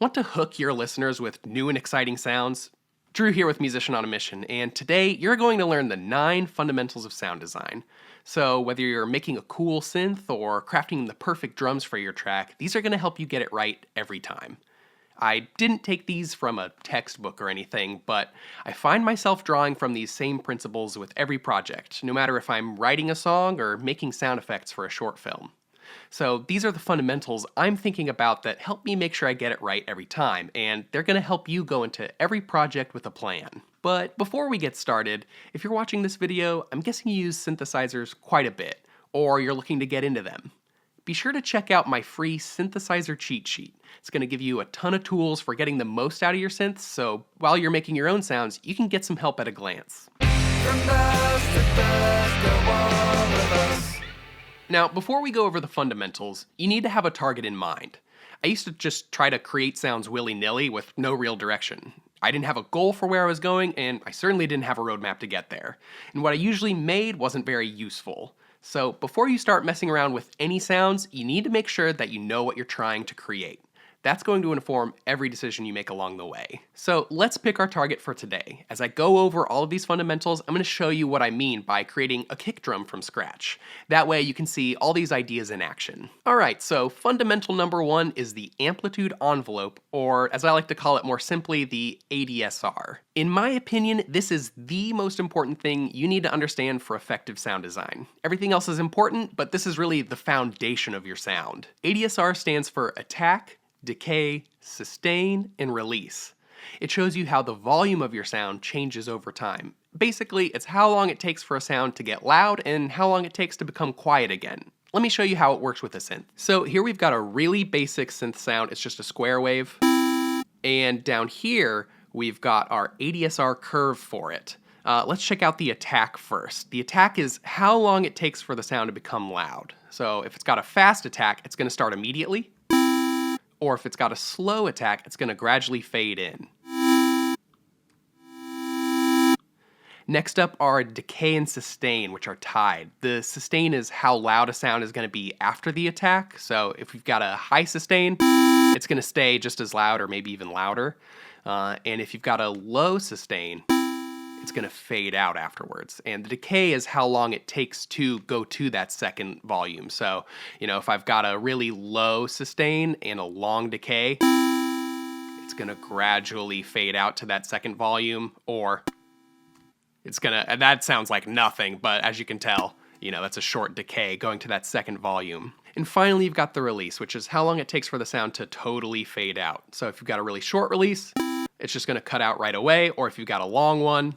Want to hook your listeners with new and exciting sounds? Drew here with Musician on a Mission, and today you're going to learn the 9 fundamentals of sound design. So whether you're making a cool synth or crafting the perfect drums for your track, these are going to help you get it right every time. I didn't take these from a textbook or anything, but I find myself drawing from these same principles with every project, no matter if I'm writing a song or making sound effects for a short film. So these are the fundamentals I'm thinking about that help me make sure I get it right every time, and they're going to help you go into every project with a plan. But before we get started, if you're watching this video, I'm guessing you use synthesizers quite a bit, or you're looking to get into them. Be sure to check out my free synthesizer cheat sheet. It's going to give you a ton of tools for getting the most out of your synths, so while you're making your own sounds, you can get some help at a glance. Now, before we go over the fundamentals, you need to have a target in mind. I used to just try to create sounds willy-nilly with no real direction. I didn't have a goal for where I was going, and I certainly didn't have a roadmap to get there. And what I usually made wasn't very useful. So before you start messing around with any sounds, you need to make sure that you know what you're trying to create. That's going to inform every decision you make along the way. So let's pick our target for today. As I go over all of these fundamentals, I'm going to show you what I mean by creating a kick drum from scratch. That way you can see all these ideas in action. Alright, so fundamental number 1 is the amplitude envelope, or as I like to call it more simply, the ADSR. In my opinion, this is the most important thing you need to understand for effective sound design. Everything else is important, but this is really the foundation of your sound. ADSR stands for attack, decay, sustain, and release. It shows you how the volume of your sound changes over time. Basically, it's how long it takes for a sound to get loud and how long it takes to become quiet again. Let me show you how it works with a synth. So here we've got a really basic synth sound. It's just a square wave. And down here, we've got our ADSR curve for it. Let's check out the attack first. The attack is how long it takes for the sound to become loud. So if it's got a fast attack, it's going to start immediately. Or if it's got a slow attack, it's going to gradually fade in. Next up are decay and sustain, which are tied. The sustain is how loud a sound is going to be after the attack. So if we've got a high sustain, it's going to stay just as loud or maybe even louder. And if you've got a low sustain, it's going to fade out afterwards. And the decay is how long it takes to go to that second volume. So, if I've got a really low sustain and a long decay, it's going to gradually fade out to that second volume, or that sounds like nothing, but as you can tell, that's a short decay going to that second volume. And finally, you've got the release, which is how long it takes for the sound to totally fade out. So if you've got a really short release, it's just going to cut out right away, or if you've got a long one,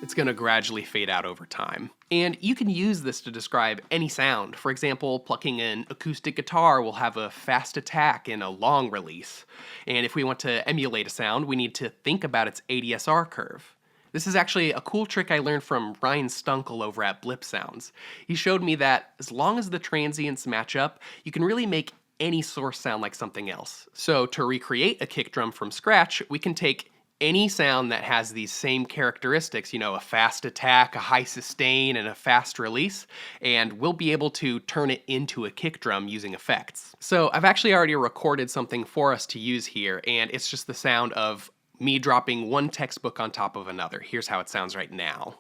it's going to gradually fade out over time. And you can use this to describe any sound. For example, plucking an acoustic guitar will have a fast attack and a long release. And if we want to emulate a sound, we need to think about its ADSR curve. This is actually a cool trick I learned from Ryan Stunkel over at Blip Sounds. He showed me that as long as the transients match up, you can really make any source sound like something else. So to recreate a kick drum from scratch, we can take any sound that has these same characteristics, a fast attack, a high sustain, and a fast release, and we'll be able to turn it into a kick drum using effects. So I've actually already recorded something for us to use here, and it's just the sound of me dropping one textbook on top of another. Here's how it sounds right now.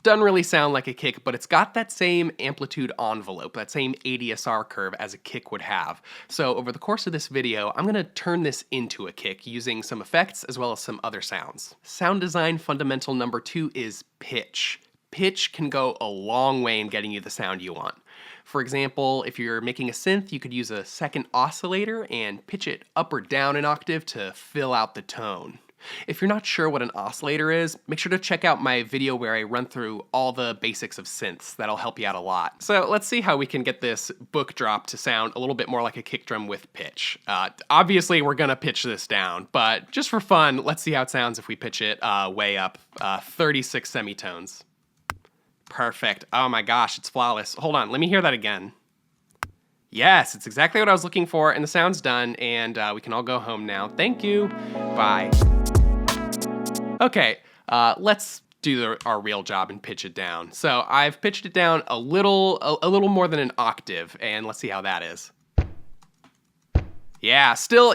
Doesn't really sound like a kick, but it's got that same amplitude envelope, that same ADSR curve as a kick would have. So over the course of this video, I'm going to turn this into a kick using some effects as well as some other sounds. Sound design fundamental number 2 is pitch. Pitch can go a long way in getting you the sound you want. For example, if you're making a synth, you could use a second oscillator and pitch it up or down an octave to fill out the tone. If you're not sure what an oscillator is, make sure to check out my video where I run through all the basics of synths. That'll help you out a lot. So let's see how we can get this book drop to sound a little bit more like a kick drum with pitch. Obviously, we're gonna pitch this down, but just for fun, let's see how it sounds if we pitch it way up, 36 semitones. Perfect. Oh my gosh, it's flawless. Hold on, let me hear that again. Yes, it's exactly what I was looking for, and the sound's done, and we can all go home now. Thank you. Bye. Okay, let's do our real job and pitch it down. So I've pitched it down a little more than an octave, and let's see how that is. Yeah, still,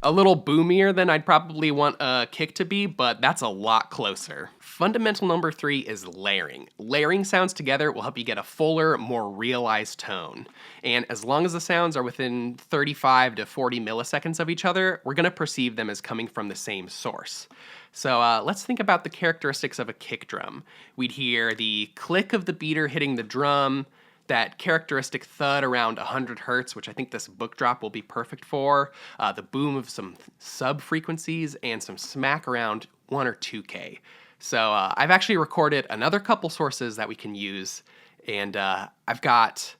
a little boomier than I'd probably want a kick to be, but that's a lot closer. Fundamental number 3 is layering. Layering sounds together will help you get a fuller, more realized tone. And as long as the sounds are within 35 to 40 milliseconds of each other, we're going to perceive them as coming from the same source. So let's think about the characteristics of a kick drum. We'd hear the click of the beater hitting the drum, that characteristic thud around 100 hertz, which I think this book drop will be perfect for, the boom of some sub frequencies, and some smack around 1 or 2K. So I've actually recorded another couple sources that we can use, and I've got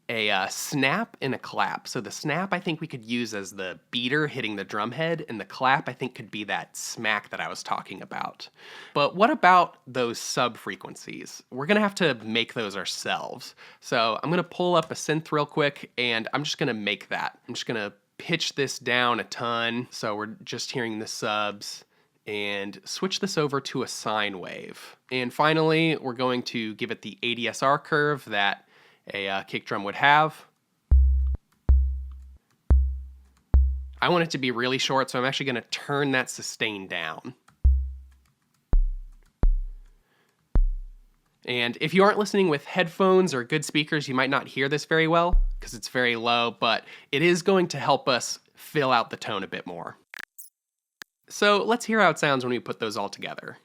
a snap and a clap. So the snap I think we could use as the beater hitting the drum head, and the clap I think could be that smack that I was talking about. But what about those sub frequencies? We're gonna have to make those ourselves. So I'm gonna pull up a synth real quick, and I'm just gonna make that. I'm just gonna pitch this down a ton, so we're just hearing the subs, and switch this over to a sine wave. And finally, we're going to give it the ADSR curve that a kick drum would have. I want it to be really short, so I'm actually going to turn that sustain down. And if you aren't listening with headphones or good speakers, you might not hear this very well because it's very low, but it is going to help us fill out the tone a bit more. So let's hear how it sounds when we put those all together.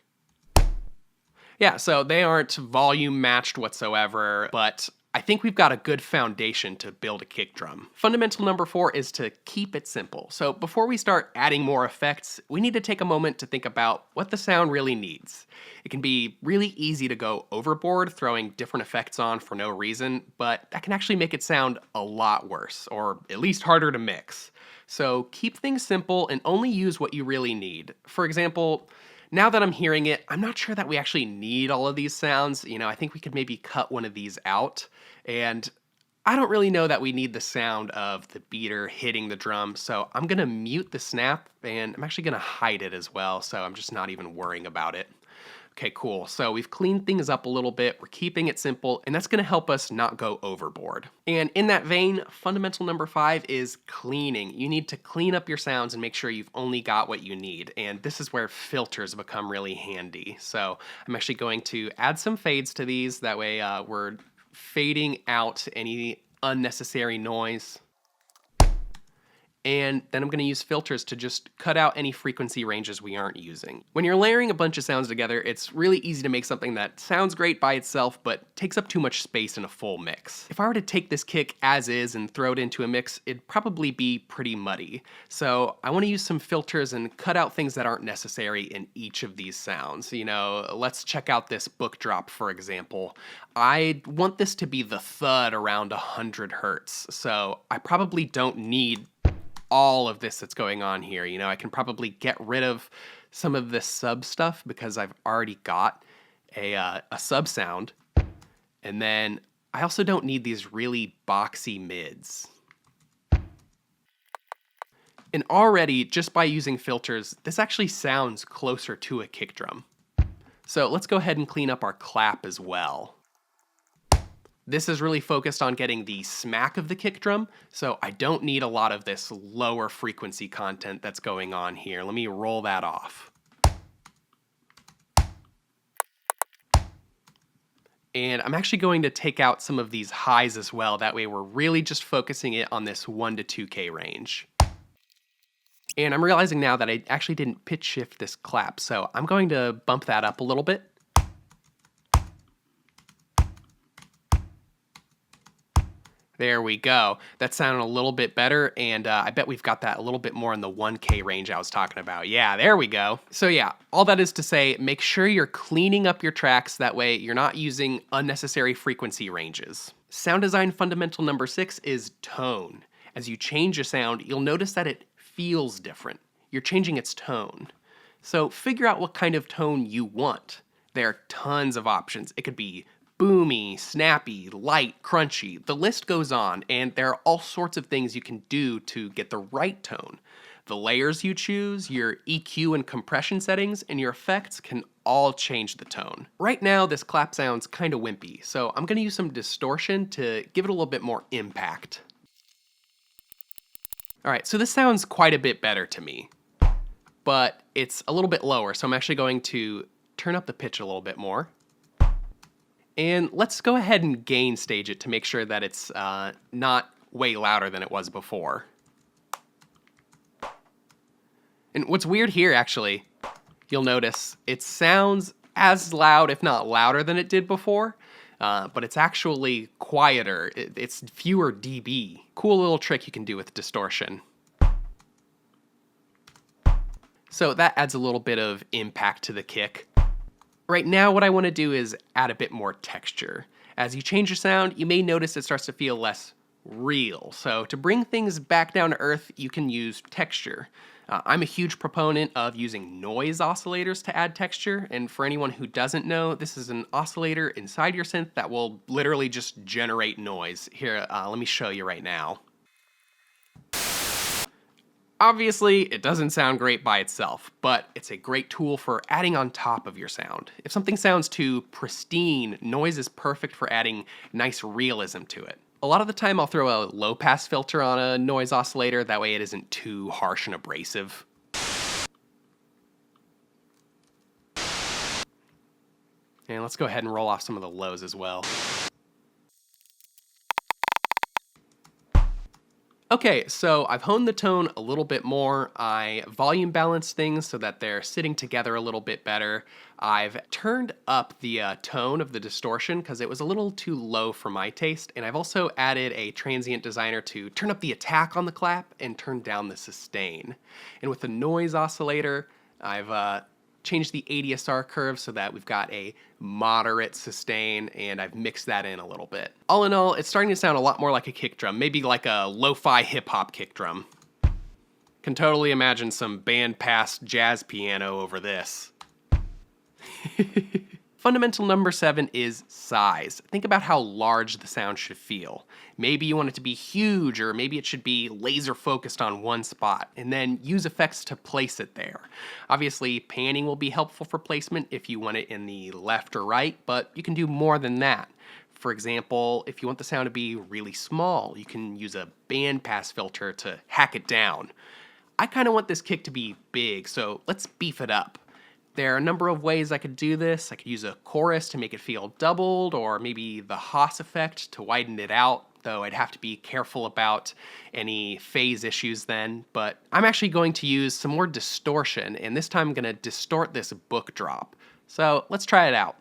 Yeah, so they aren't volume matched whatsoever, but I think we've got a good foundation to build a kick drum. Fundamental number 4 is to keep it simple. So before we start adding more effects, we need to take a moment to think about what the sound really needs. It can be really easy to go overboard throwing different effects on for no reason, but that can actually make it sound a lot worse, or at least harder to mix. So keep things simple and only use what you really need. For example, now that I'm hearing it, I'm not sure that we actually need all of these sounds. I think we could maybe cut one of these out. And I don't really know that we need the sound of the beater hitting the drum. So I'm going to mute the snap, and I'm actually going to hide it as well. So I'm just not even worrying about it. Okay, cool. So we've cleaned things up a little bit. We're keeping it simple, and that's going to help us not go overboard. And in that vein, fundamental number 5 is cleaning. You need to clean up your sounds and make sure you've only got what you need. And this is where filters become really handy. So I'm actually going to add some fades to these. That way we're fading out any unnecessary noise. And then I'm going to use filters to just cut out any frequency ranges we aren't using. When you're layering a bunch of sounds together, it's really easy to make something that sounds great by itself, but takes up too much space in a full mix. If I were to take this kick as is and throw it into a mix, it'd probably be pretty muddy. So I want to use some filters and cut out things that aren't necessary in each of these sounds. Let's check out this book drop, for example. I want this to be the thud around 100 hertz, so I probably don't need all of this that's going on here. I can probably get rid of some of this sub stuff because I've already got a sub sound. And then I also don't need these really boxy mids. And already, just by using filters, this actually sounds closer to a kick drum. So let's go ahead and clean up our clap as well. This is really focused on getting the smack of the kick drum, so I don't need a lot of this lower frequency content that's going on here. Let me roll that off. And I'm actually going to take out some of these highs as well. That way we're really just focusing it on this 1 to 2K range. And I'm realizing now that I actually didn't pitch shift this clap, so I'm going to bump that up a little bit. There we go. That sounded a little bit better, and I bet we've got that a little bit more in the 1K range I was talking about. Yeah, there we go. So yeah, all that is to say, make sure you're cleaning up your tracks. That way you're not using unnecessary frequency ranges. Sound design fundamental number 6 is tone. As you change a sound, you'll notice that it feels different. You're changing its tone. So figure out what kind of tone you want. There are tons of options. It could be boomy, snappy, light, crunchy. The list goes on, and there are all sorts of things you can do to get the right tone. The layers you choose, your EQ and compression settings, and your effects can all change the tone. Right now, this clap sounds kind of wimpy, so I'm going to use some distortion to give it a little bit more impact. All right, so this sounds quite a bit better to me, but it's a little bit lower, so I'm actually going to turn up the pitch a little bit more. And let's go ahead and gain stage it to make sure that it's not way louder than it was before. And what's weird here, actually, you'll notice it sounds as loud, if not louder, than it did before, but it's actually quieter. It's fewer dB. Cool little trick you can do with distortion. So that adds a little bit of impact to the kick. Right now, what I want to do is add a bit more texture. As you change your sound, you may notice it starts to feel less real. So to bring things back down to earth, you can use texture. I'm a huge proponent of using noise oscillators to add texture, and for anyone who doesn't know, this is an oscillator inside your synth that will literally just generate noise. Here, let me show you right now. Obviously, it doesn't sound great by itself, but it's a great tool for adding on top of your sound. If something sounds too pristine, noise is perfect for adding nice realism to it. A lot of the time I'll throw a low-pass filter on a noise oscillator, that way it isn't too harsh and abrasive. And let's go ahead and roll off some of the lows as well. Okay, so I've honed the tone a little bit more. I volume balanced things so that they're sitting together a little bit better. I've turned up the tone of the distortion because it was a little too low for my taste. And I've also added a transient designer to turn up the attack on the clap and turn down the sustain. And with the noise oscillator, I've changed the ADSR curve so that we've got a moderate sustain, and I've mixed that in a little bit. All in all, it's starting to sound a lot more like a kick drum, maybe like a lo-fi hip-hop kick drum. Can totally imagine some band-pass jazz piano over this. Fundamental number 7 is size. Think about how large the sound should feel. Maybe you want it to be huge, or maybe it should be laser focused on one spot, and then use effects to place it there. Obviously, panning will be helpful for placement if you want it in the left or right, but you can do more than that. For example, if you want the sound to be really small, you can use a bandpass filter to hack it down. I kind of want this kick to be big, so let's beef it up. There are a number of ways I could do this. I could use a chorus to make it feel doubled, or maybe the Haas effect to widen it out, though I'd have to be careful about any phase issues then. But I'm actually going to use some more distortion, and this time I'm going to distort this book drop. So let's try it out.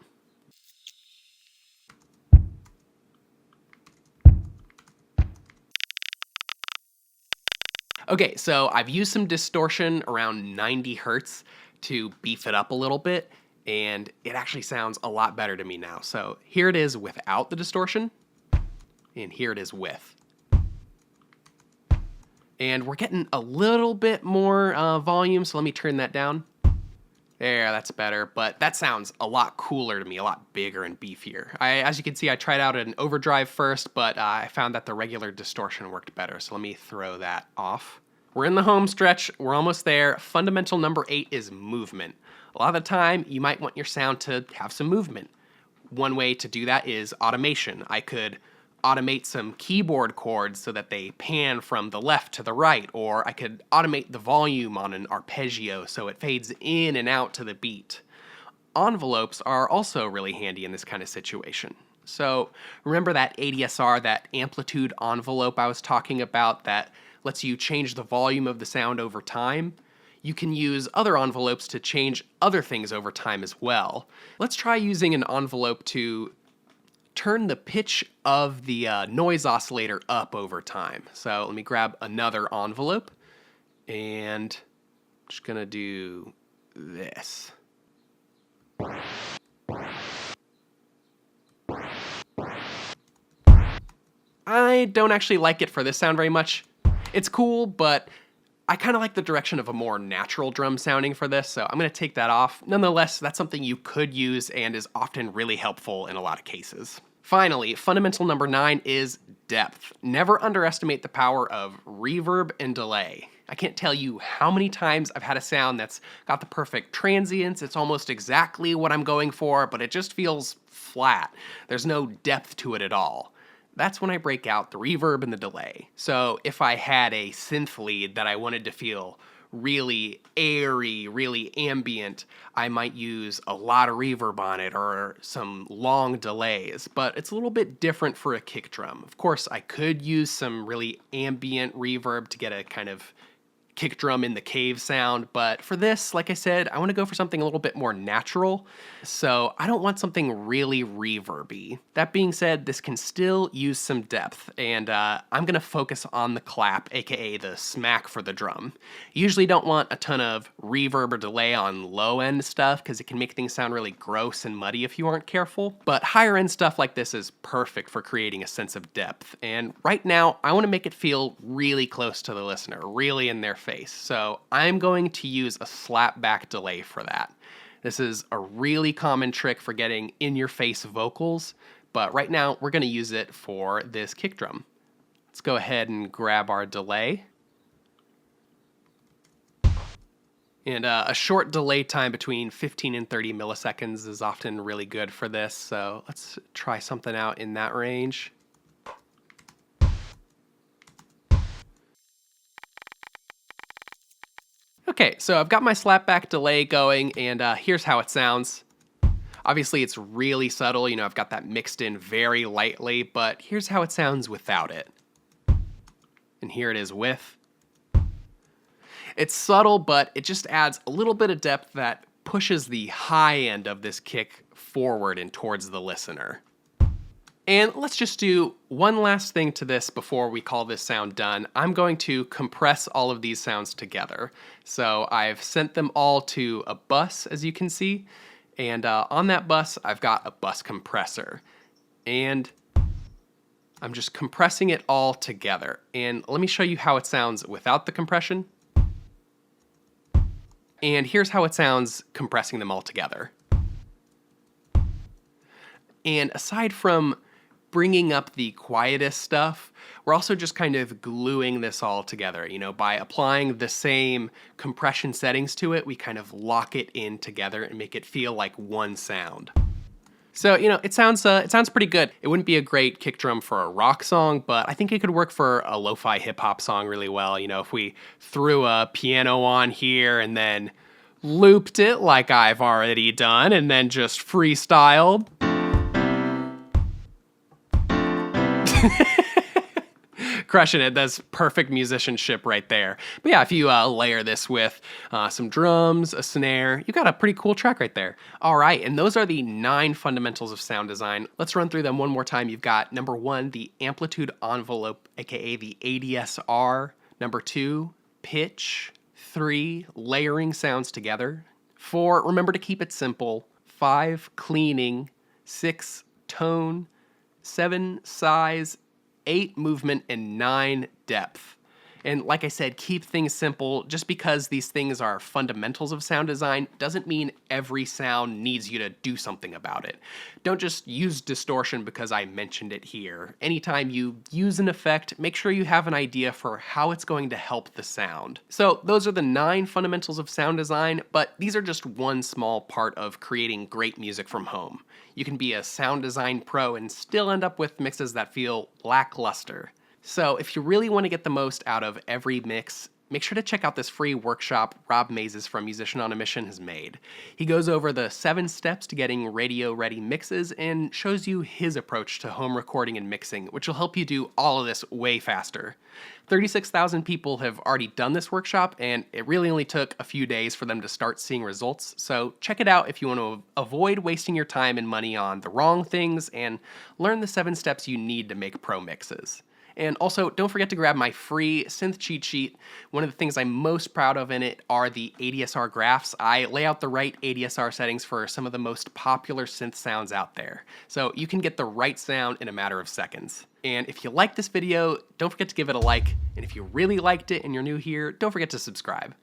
Okay, so I've used some distortion around 90 hertz to beef it up a little bit, and it actually sounds a lot better to me now. So here it is without the distortion, and here it is with. And we're getting a little bit more volume, so let me turn that down. There, that's better, but that sounds a lot cooler to me, a lot bigger and beefier. As you can see, I tried out an overdrive first, but I found that the regular distortion worked better, so let me throw that off. We're in the home stretch, we're almost there. Fundamental number 8 is movement. A lot of the time, you might want your sound to have some movement. One way to do that is automation. I could automate some keyboard chords so that they pan from the left to the right, or I could automate the volume on an arpeggio so it fades in and out to the beat. Envelopes are also really handy in this kind of situation. So remember that ADSR, that amplitude envelope I was talking about that lets you change the volume of the sound over time? You can use other envelopes to change other things over time as well. Let's try using an envelope to turn the pitch of the noise oscillator up over time. So let me grab another envelope, and I'm just gonna do this. I don't actually like it for this sound very much. It's cool, but I kind of like the direction of a more natural drum sounding for this, so I'm going to take that off. Nonetheless, that's something you could use and is often really helpful in a lot of cases. Finally, fundamental number 9 is depth. Never underestimate the power of reverb and delay. I can't tell you how many times I've had a sound that's got the perfect transients, it's almost exactly what I'm going for, but it just feels flat. There's no depth to it at all. that's when I break out the reverb and the delay. So if I had a synth lead that I wanted to feel really airy, really ambient, I might use a lot of reverb on it or some long delays, but it's a little bit different for a kick drum. Of course, I could use some really ambient reverb to get a kind of kick drum in the cave sound, but for this, like I said, I want to go for something a little bit more natural, so I don't want something really reverby. That being said, this can still use some depth, and I'm going to focus on the clap, aka the smack for the drum. You usually don't want a ton of reverb or delay on low-end stuff, because it can make things sound really gross and muddy if you aren't careful, but higher-end stuff like this is perfect for creating a sense of depth, and right now, I want to make it feel really close to the listener, really in their face. So I'm going to use a slapback delay for that. This is a really common trick for getting in-your-face vocals, but right now we're going to use it for this kick drum. Let's go ahead and grab our delay. And a short delay time between 15 and 30 milliseconds is often really good for this, so let's try something out in that range. Okay, so I've got my slapback delay going, and here's how it sounds. Obviously, it's really subtle, I've got that mixed in very lightly, but here's how it sounds without it. And here it is with. It's subtle, but it just adds a little bit of depth that pushes the high end of this kick forward and towards the listener. And let's just do one last thing to this before we call this sound done. I'm going to compress all of these sounds together. So I've sent them all to a bus, as you can see. And on that bus, I've got a bus compressor. And I'm just compressing it all together. And let me show you how it sounds without the compression. And here's how it sounds compressing them all together. And aside from bringing up the quietest stuff, we're also just kind of gluing this all together. By applying the same compression settings to it, we kind of lock it in together and make it feel like one sound. So, it sounds pretty good. It wouldn't be a great kick drum for a rock song, but I think it could work for a lo-fi hip-hop song really well. If we threw a piano on here and then looped it like I've already done and then just freestyled. Crushing it. That's perfect musicianship right there. But yeah, if you layer this with some drums, a snare, you got a pretty cool track right there. All right, and those are the 9 fundamentals of sound design. Let's run through them one more time. You've got number 1, the amplitude envelope, aka the ADSR. Number 2, pitch. 3, layering sounds together. 4, remember to keep it simple. 5, cleaning. 6, tone. 7, size. 8, movement, and 9, depth. And like I said, keep things simple. Just because these things are fundamentals of sound design doesn't mean every sound needs you to do something about it. Don't just use distortion because I mentioned it here. Anytime you use an effect, make sure you have an idea for how it's going to help the sound. So those are the 9 fundamentals of sound design, but these are just one small part of creating great music from home. You can be a sound design pro and still end up with mixes that feel lackluster. So if you really want to get the most out of every mix, make sure to check out this free workshop Rob Mazes from Musician on a Mission has made. He goes over the 7 steps to getting radio-ready mixes and shows you his approach to home recording and mixing, which will help you do all of this way faster. 36,000 people have already done this workshop, and it really only took a few days for them to start seeing results, so check it out if you want to avoid wasting your time and money on the wrong things and learn the 7 steps you need to make pro mixes. And also, don't forget to grab my free synth cheat sheet. One of the things I'm most proud of in it are the ADSR graphs. I lay out the right ADSR settings for some of the most popular synth sounds out there. So you can get the right sound in a matter of seconds. And if you like this video, don't forget to give it a like. And if you really liked it and you're new here, don't forget to subscribe.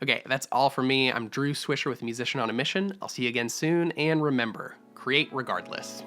Okay, that's all for me. I'm Drew Swisher with Musician on a Mission. I'll see you again soon. And remember, create regardless.